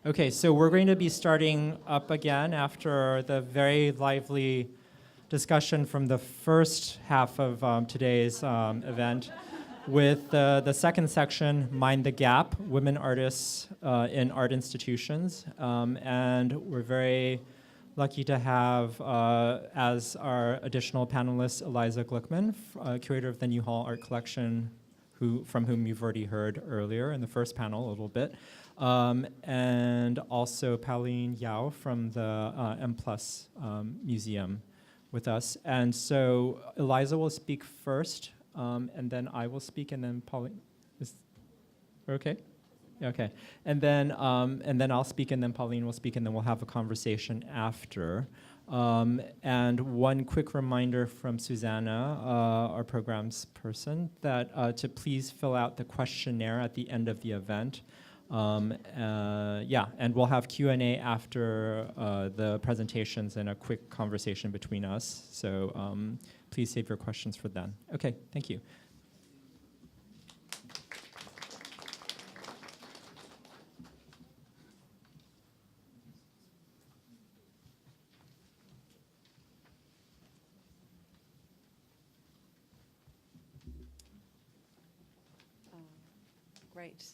Okay, so we're going to be starting up again after the very lively discussion from the first half of today's event with the second section, Mind the Gap, Women Artists in Art Institutions. And we're very lucky to have as our additional panelist, Eliza Gluckman, curator of the New Hall Art Collection, from whom you've already heard earlier in the first panel a little bit. And also Pauline J from the M+ Museum with us. And so Eliza will speak first, and then I will speak, and then Pauline. Is okay? Okay. And then I'll speak, and then Pauline will speak, and then we'll have a conversation after. And one quick reminder from Susanna, our programs person, that to please fill out the questionnaire at the end of the event. And we'll have Q&A after the presentations and a quick conversation between us. So please save your questions for then. Okay, thank you. Great.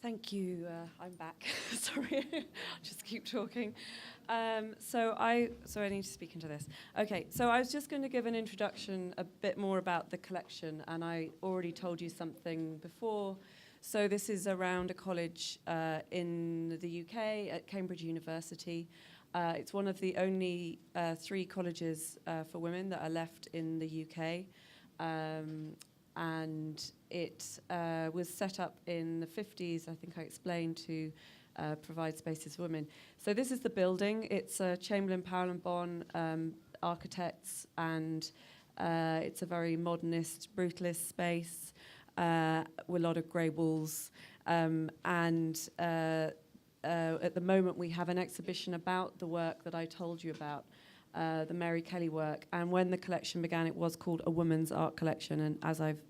Thank you. I'm back. Sorry, just keep talking. So I need to speak into this. Okay, so I was just going to give an introduction a bit more about the collection, and I already told you something before. So this is around a college in the UK at Cambridge University. It's one of the only 3 colleges for women that are left in the UK. And it was set up in the 50s, I think I explained, to provide spaces for women. So this is the building. It's Chamberlain, Powell and Bon architects, and it's a very modernist, brutalist space with a lot of grey walls. And at the moment, we have an exhibition about the work that I told you about, the Mary Kelly work. And when the collection began, it was called a women's art collection. And as I've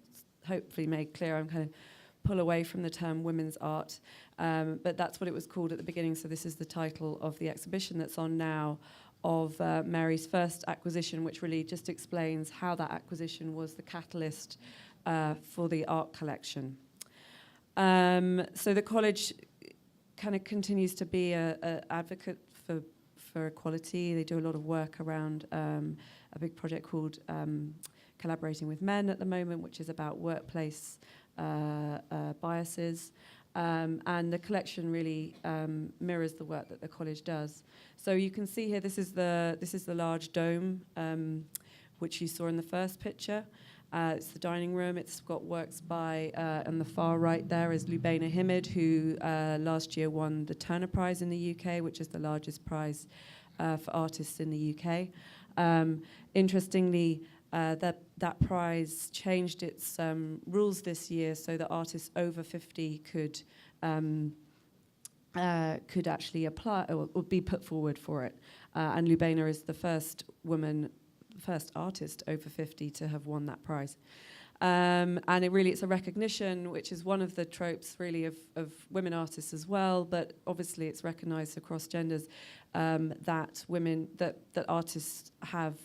hopefully made clear, I'm kind of pull away from the term women's art. But that's what it was called at the beginning. So this is the title of the exhibition that's on now of Mary's first acquisition, which really just explains how that acquisition was the catalyst for the art collection. So the college kind of continues to be an advocate for equality. They do a lot of work around a big project called Collaborating with Men at the moment, which is about workplace biases. And the collection really mirrors the work that the college does. So you can see here, this is the large dome, which you saw in the first picture. It's the dining room. It's got works by, on the far right there is Lubaina Himid, who last year won the Turner Prize in the UK, which is the largest prize for artists in the UK. Interestingly, that prize changed its rules this year so that artists over 50 could actually apply or be put forward for it. And Lubaina is the first artist over 50 to have won that prize. And it's a recognition, which is one of the tropes really of women artists as well, but obviously it's recognized across genders, that artists have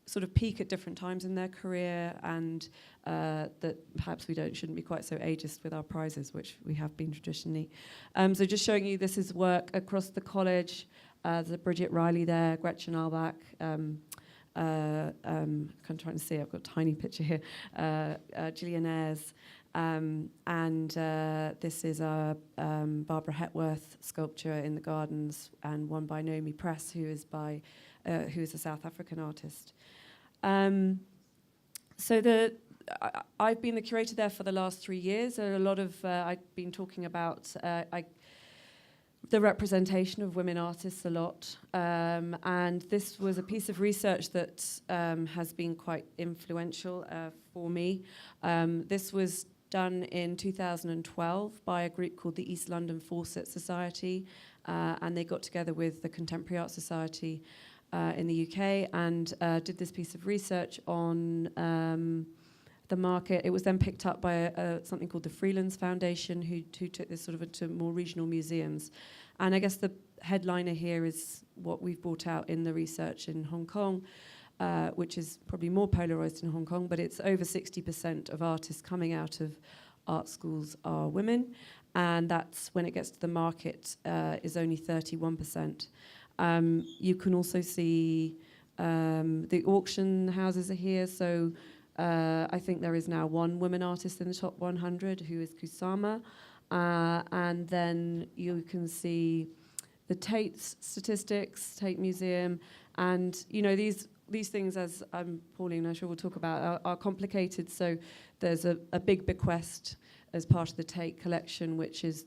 sort of peak at different times in their career, and that perhaps we shouldn't be quite so ageist with our prizes, which we have been traditionally. So just showing you, this is work across the college. There's Bridget Riley there, Gretchen Albach, I'm trying to see, I've got a tiny picture here, Gillian Ayres, and this is a Barbara Hepworth sculpture in the gardens, and one by Naomi Press, who is a South African artist. I've been the curator there for the last 3 years. A lot of I've been talking about the representation of women artists a lot, and this was a piece of research that has been quite influential for me. This was done in 2012 by a group called the East London Fawcett Society, and they got together with the Contemporary Art Society in the UK and did this piece of research on the market. It was then picked up by something called the Freelands Foundation, who took this sort of to more regional museums. And I guess the headliner here is what we've brought out in the research in Hong Kong, which is probably more polarized in Hong Kong, but it's over 60% of artists coming out of art schools are women, and that's, when it gets to the market, is only 31%. You can also see the auction houses are here, so I think there is now one woman artist in the top 100, who is Kusama, and then you can see the Tate statistics, Tate Museum, and these things, as Pauline, I'm sure we'll talk about, are complicated. So there's a big bequest as part of the Tate collection, which is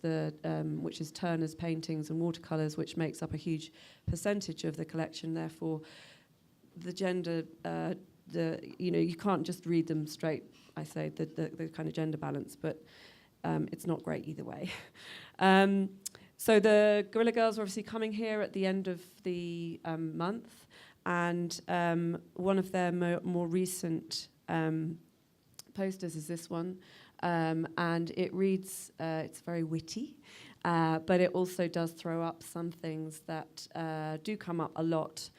Turner's paintings and watercolors, which makes up a huge percentage of the collection. Therefore, the gender, you can't just read them straight. I say the kind of gender balance, but it's not great either way. So the Guerrilla Girls are obviously coming here at the end of the month, and one of their more recent posters is this one, and it reads, it's very witty, but it also does throw up some things that do come up a lot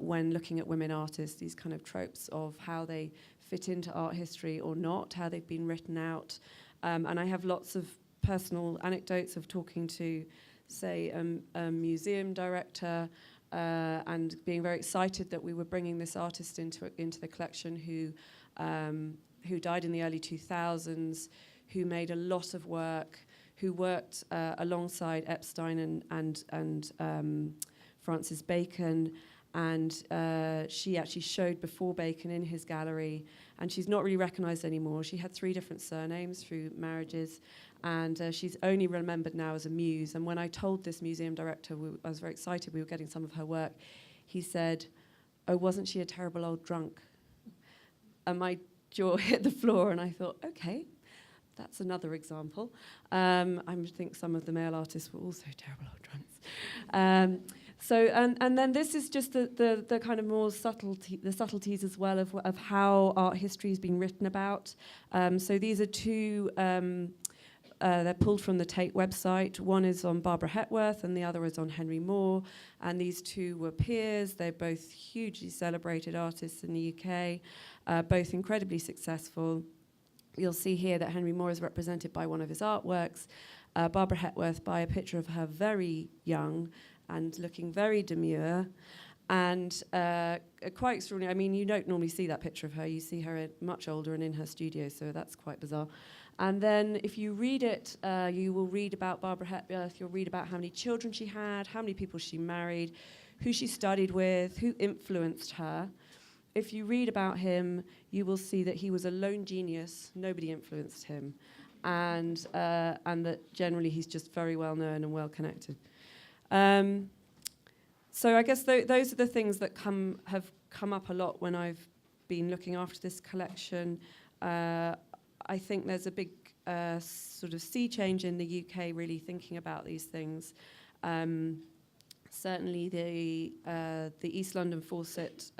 when looking at women artists, these kind of tropes of how they fit into art history or not, how they've been written out. And I have lots of personal anecdotes of talking to, say, a museum director and being very excited that we were bringing this artist into the collection who died in the early 2000s, who made a lot of work, who worked alongside Epstein and Francis Bacon, and she actually showed before Bacon in his gallery, and she's not really recognised anymore. She had 3 different surnames through marriages, and she's only remembered now as a muse. And when I told this museum director, I was very excited we were getting some of her work, he said, "Oh, wasn't she a terrible old drunk?" And my jaw hit the floor, and I thought, okay, that's another example. I think some of the male artists were also terrible old drunks. And then this is just the kind of more subtleties as well of how art history is being written about. So these are 2, they're pulled from the Tate website. One is on Barbara Hepworth and the other is on Henry Moore. And these 2 were peers. They're both hugely celebrated artists in the UK, both incredibly successful. You'll see here that Henry Moore is represented by one of his artworks, Barbara Hepworth by a picture of her very young and looking very demure, and quite extraordinary. I mean, you don't normally see that picture of her. You see her much older and in her studio, so that's quite bizarre. And then if you read it, you will read about Barbara Hepworth, you'll read about how many children she had, how many people she married, who she studied with, who influenced her. If you read about him, you will see that he was a lone genius, nobody influenced him, and that generally he's just very well known and well connected. So I guess those are the things that have come up a lot when I've been looking after this collection. I think there's a big sort of sea change in the UK really thinking about these things. Certainly the East London Fawcett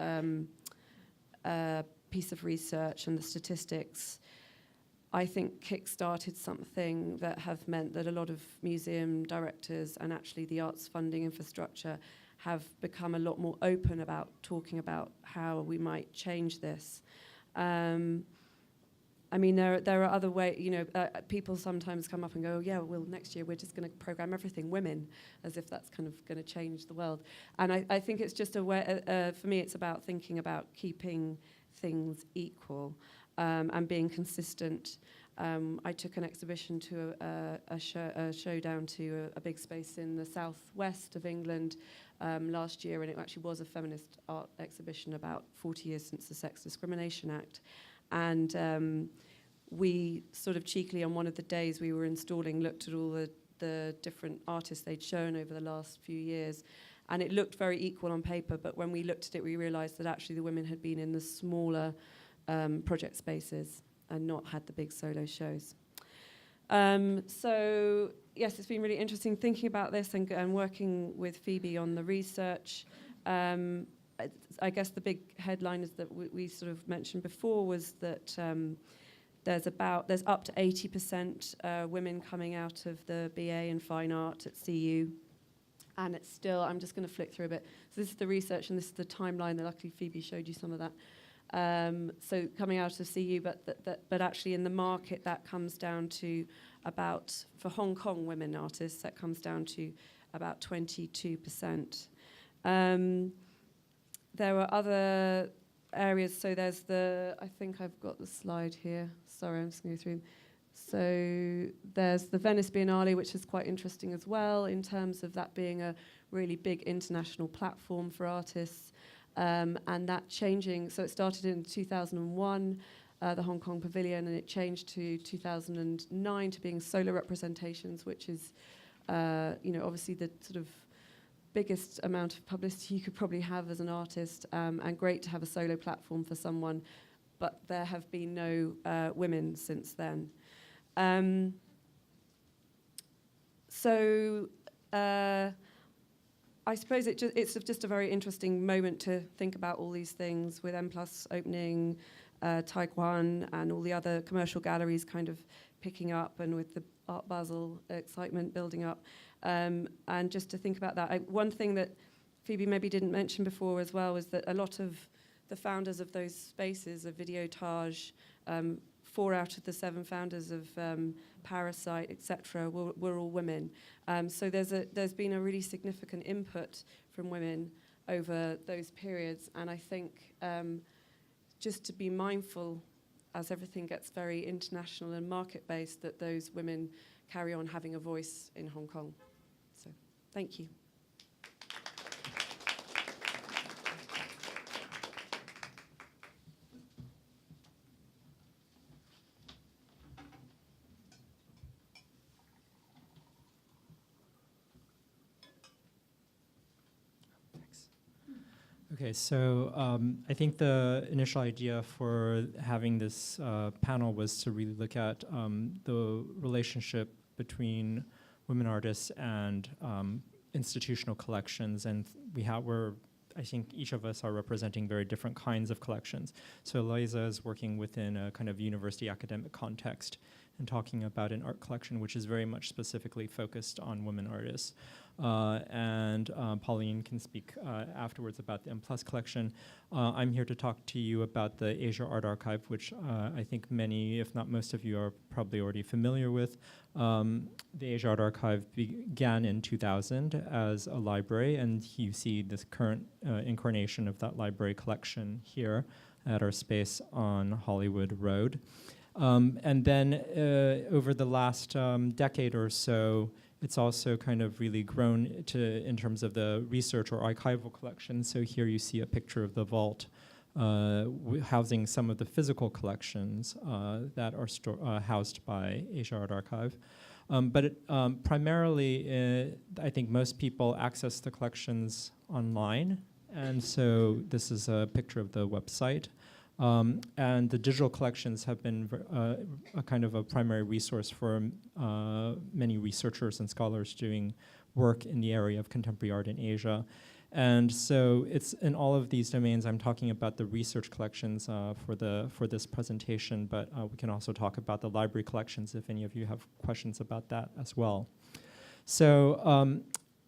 piece of research and the statistics, I think, kick-started something that have meant that a lot of museum directors and actually the arts funding infrastructure have become a lot more open about talking about how we might change this. I mean, there are other ways, people sometimes come up and go, oh, yeah, well, next year we're just going to program everything women, as if that's kind of going to change the world. And I think it's just a way, for me, it's about thinking about keeping things equal and being consistent. I took an exhibition to a show down to a big space in the southwest of England last year, and it actually was a feminist art exhibition about 40 years since the Sex Discrimination Act. And we sort of cheekily, on one of the days we were installing, looked at all the different artists they'd shown over the last few years, and it looked very equal on paper, but when we looked at it, we realised that actually the women had been in the smaller project spaces and not had the big solo shows. So yes, it's been really interesting thinking about this and working with Phoebe on the research. I guess the big headline is that we sort of mentioned before was that there's up to 80% women coming out of the BA in Fine Art at CU. And it's still, I'm just going to flick through a bit. So this is the research, and this is the timeline that luckily Phoebe showed you some of that. So coming out of CU, but actually in the market that comes down to about, for Hong Kong women artists, that comes down to about 22%. There were other areas, so there's I think I've got the slide here. Sorry, I'm just going to go through. So there's the Venice Biennale, which is quite interesting as well in terms of that being a really big international platform for artists. And that changing, so it started in 2001, the Hong Kong Pavilion, and it changed to 2009 to being solo representations, which is, obviously the sort of biggest amount of publicity you could probably have as an artist, and great to have a solo platform for someone, but there have been no women since then. I suppose it's just a very interesting moment to think about all these things with M+ opening, Taekwon, and all the other commercial galleries kind of picking up, and with the Art Basel excitement building up. And just to think about that, one thing that Phoebe maybe didn't mention before as well was that a lot of the founders of those spaces, of Videotage, 4 out of the 7 founders of Parasite, etc., were all women. So there's been a really significant input from women over those periods, and I think just to be mindful, as everything gets very international and market-based, that those women carry on having a voice in Hong Kong. So, thank you. Okay, so I think the initial idea for having this panel was to really look at the relationship between women artists and institutional collections, and I think each of us are representing very different kinds of collections. So Eliza is working within a kind of university academic context and talking about an art collection which is very much specifically focused on women artists. And Pauline can speak afterwards about the M+ collection. I'm here to talk to you about the Asia Art Archive, which I think many, if not most of you, are probably already familiar with. The Asia Art Archive began in 2000 as a library, and you see this current incarnation of that library collection here at our space on Hollywood Road. And then over the last decade or so, it's also kind of really grown in terms of the research or archival collection. So here you see a picture of the vault housing some of the physical collections that are housed by Asia Art Archive. Primarily, I think most people access the collections online. And so this is a picture of the website. And the digital collections have been a kind of a primary resource for many researchers and scholars doing work in the area of contemporary art in Asia. And so it's in all of these domains. I'm talking about the research collections for this presentation, but we can also talk about the library collections if any of you have questions about that as well. So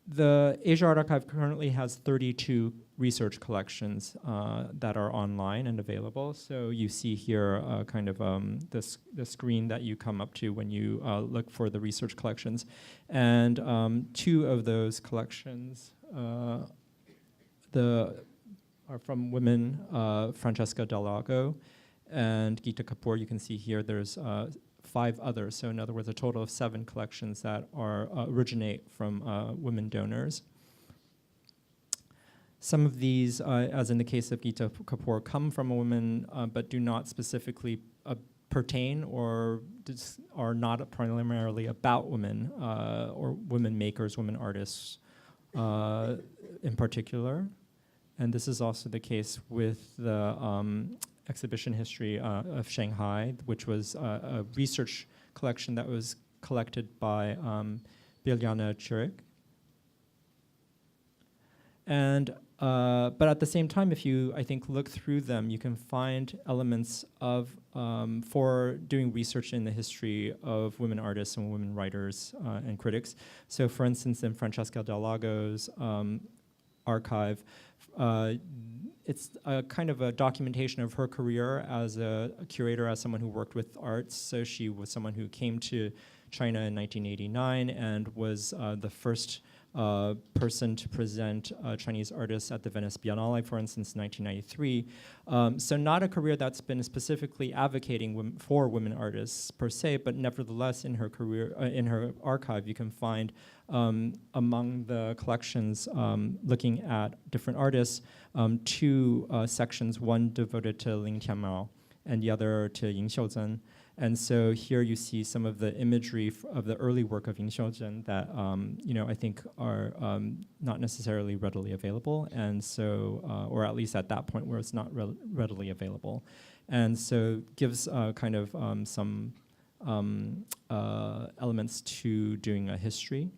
the Asia Art Archive currently has 32 research collections that are online and available. So you see here kind of the screen that you come up to when you look for the research collections. And 2 of those collections are from women, Francesca Delago and Gita Kapoor. You can see here there's 5 others. So in other words, a total of 7 collections that originate from women donors. Some of these, as in the case of Gita Kapoor, come from a woman, but do not specifically pertain or are not primarily about women or women makers, women artists in particular. And this is also the case with the exhibition history of Shanghai, which was a research collection that was collected by Biljana Čurek. And but at the same time, if you, I think, look through them, you can find elements of for doing research in the history of women artists and women writers and critics. So, for instance, in Francesca Del Lago's archive, it's a kind of a documentation of her career as a curator, as someone who worked with arts. So she was someone who came to China in 1989 and was the first person to present Chinese artists at the Venice Biennale, for instance, in 1993. So not a career that's been specifically advocating for women artists per se, but nevertheless in her career, in her archive, you can find among the collections looking at different artists, two sections, one devoted to Ling Tianmao and the other to Ying Xiuzhen. And so here you see some of the imagery of the early work of Ying Xiuzhen that I think are not necessarily readily available, and so, or at least at that point where it's not readily available, and so gives kind of some elements to doing a history.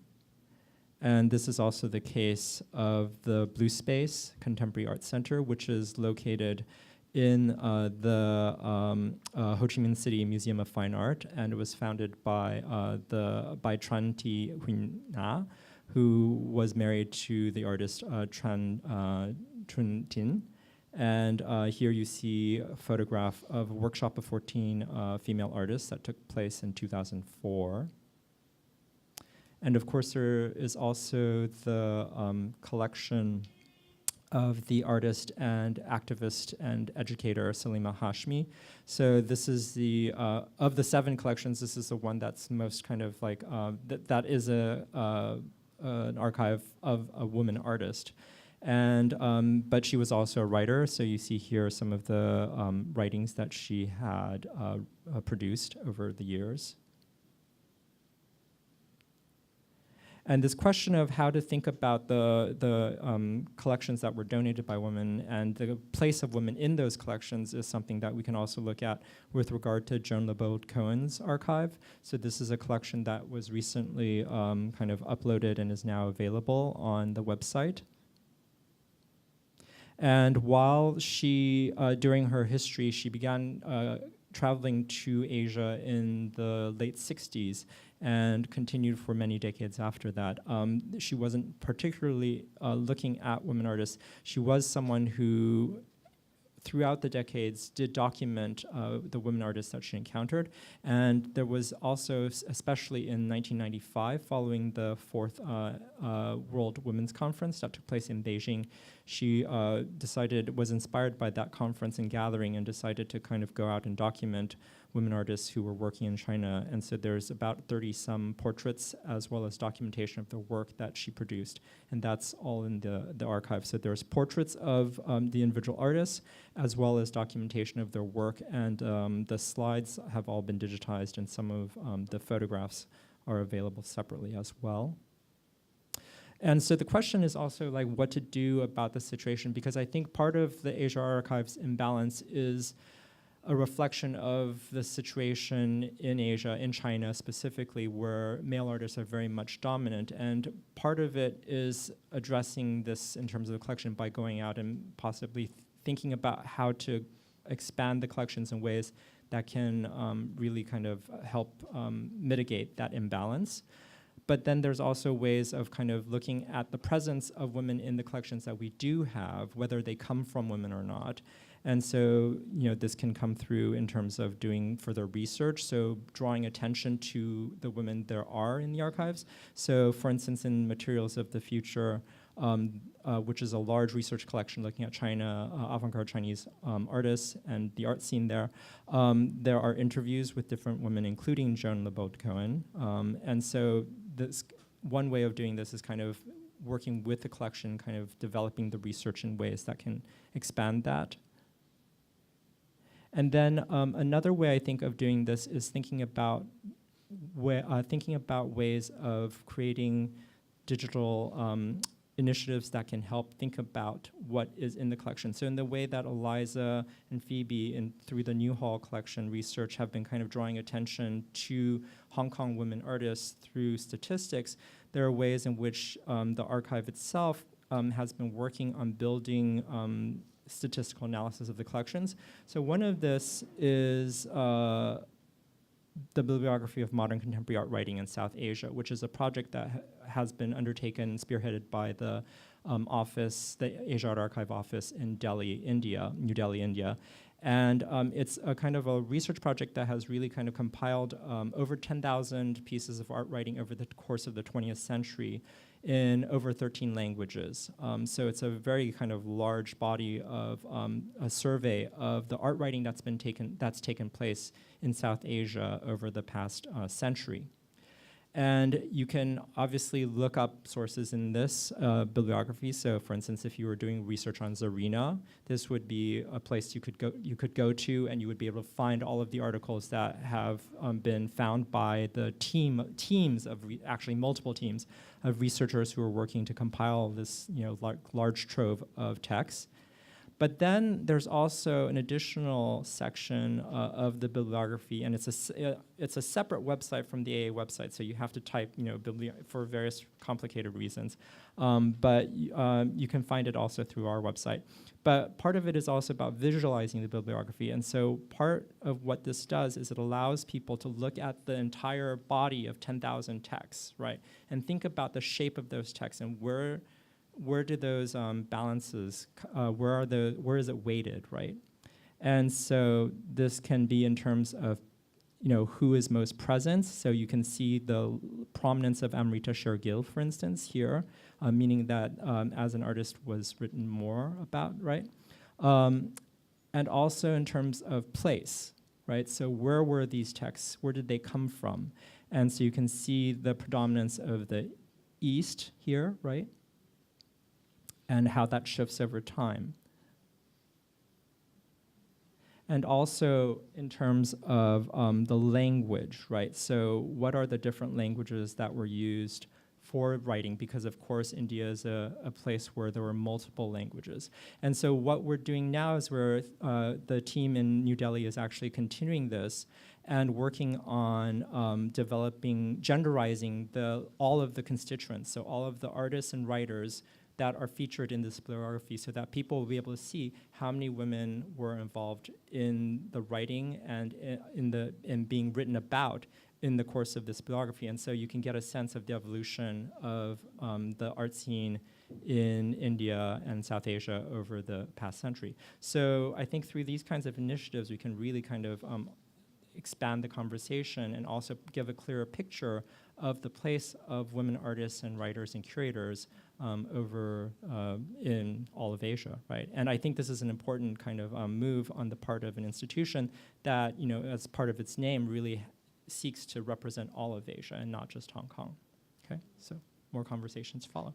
And this is also the case of the Blue Space Contemporary Art Center, which is located in the Ho Chi Minh City Museum of Fine Art, and it was founded by Tran Thi Huyen Na, who was married to the artist Tran Trun Tin. And here you see a photograph of a workshop of 14 female artists that took place in 2004. And of course, there is also the collection of the artist and activist and educator Salima Hashmi. So this is the, of the 7 collections, this is the one that's most kind of like, that is an archive of a woman artist. And, but she was also a writer, so you see here some of the writings that she had produced over the years. And this question of how to think about the collections that were donated by women and the place of women in those collections is something that we can also look at with regard to Joan Lebeau-Cohen's archive. So this is a collection that was recently kind of uploaded and is now available on the website. And while she, during her history, she began traveling to Asia in the late 60s and continued for many decades after that. She wasn't particularly looking at women artists. She was someone who, throughout the decades, did document the women artists that she encountered. And there was also, especially in 1995, following the 4th World Women's Conference that took place in Beijing, she was inspired by that conference and gathering and decided to kind of go out and document women artists who were working in China. And so there's about 30-some portraits as well as documentation of the work that she produced. And that's all in the archive. So there's portraits of the individual artists as well as documentation of their work. And the slides have all been digitized, and some of the photographs are available separately as well. And so the question is also like what to do about the situation, because I think part of the Asia Archive's imbalance is a reflection of the situation in Asia, in China specifically, where male artists are very much dominant. And part of it is addressing this in terms of the collection by going out and possibly thinking about how to expand the collections in ways that can really kind of help mitigate that imbalance. But then there's also ways of kind of looking at the presence of women in the collections that we do have, whether they come from women or not. And so, this can come through in terms of doing further research, so drawing attention to the women there are in the archives. So, for instance, in Materials of the Future, which is a large research collection looking at China, avant-garde Chinese artists and the art scene there are interviews with different women, including Joan Lebeau-Cohen. And so this one way of doing this is kind of working with the collection, kind of developing the research in ways that can expand that. And then another way I think of doing this is thinking about ways of creating digital initiatives that can help think about what is in the collection. So in the way that Eliza and Phoebe, through the Newhall collection research, have been kind of drawing attention to Hong Kong women artists through statistics, there are ways in which the archive itself has been working on building statistical analysis of the collections. So one of this is the Bibliography of Modern Contemporary Art Writing in South Asia, which is a project that has been undertaken, spearheaded by the office, the Asia Art Archive office in Delhi, India, New Delhi, India. And it's a kind of a research project that has really kind of compiled over 10,000 pieces of art writing over the course of the 20th century in over 13 languages. So it's a very kind of large body of a survey of the art writing that's taken place in South Asia over the past century. And you can obviously look up sources in this bibliography. So for instance, if you were doing research on Zarina, this would be a place you could go to, and you would be able to find all of the articles that have been found by the teams of actually multiple teams of researchers who are working to compile this large trove of texts. But then there's also an additional section of the bibliography, and it's a separate website from the AA website, so you have to type, for various complicated reasons. But you can find it also through our website. But part of it is also about visualizing the bibliography, and so part of what this does is it allows people to look at the entire body of 10,000 texts, right, and think about the shape of those texts and where do those balances, where is it weighted, right? And so this can be in terms of, who is most present. So you can see the prominence of Amrita Shergill, for instance, here, meaning that as an artist was written more about, right? And also in terms of place, right? So where were these texts? Where did they come from? And so you can see the predominance of the East here, right? And how that shifts over time. And also in terms of the language, right? So what are the different languages that were used for writing? Because of course India is a place where there were multiple languages. And so what we're doing now is the team in New Delhi is actually continuing this and working on genderizing all of the constituents, so all of the artists and writers that are featured in this bibliography, so that people will be able to see how many women were involved in the writing and in being written about in the course of this bibliography. And so you can get a sense of the evolution of the art scene in India and South Asia over the past century. So I think through these kinds of initiatives, we can really kind of expand the conversation and also give a clearer picture of the place of women artists and writers and curators over in all of Asia, right? And I think this is an important kind of move on the part of an institution that, as part of its name, really seeks to represent all of Asia and not just Hong Kong. Okay, so more conversations follow.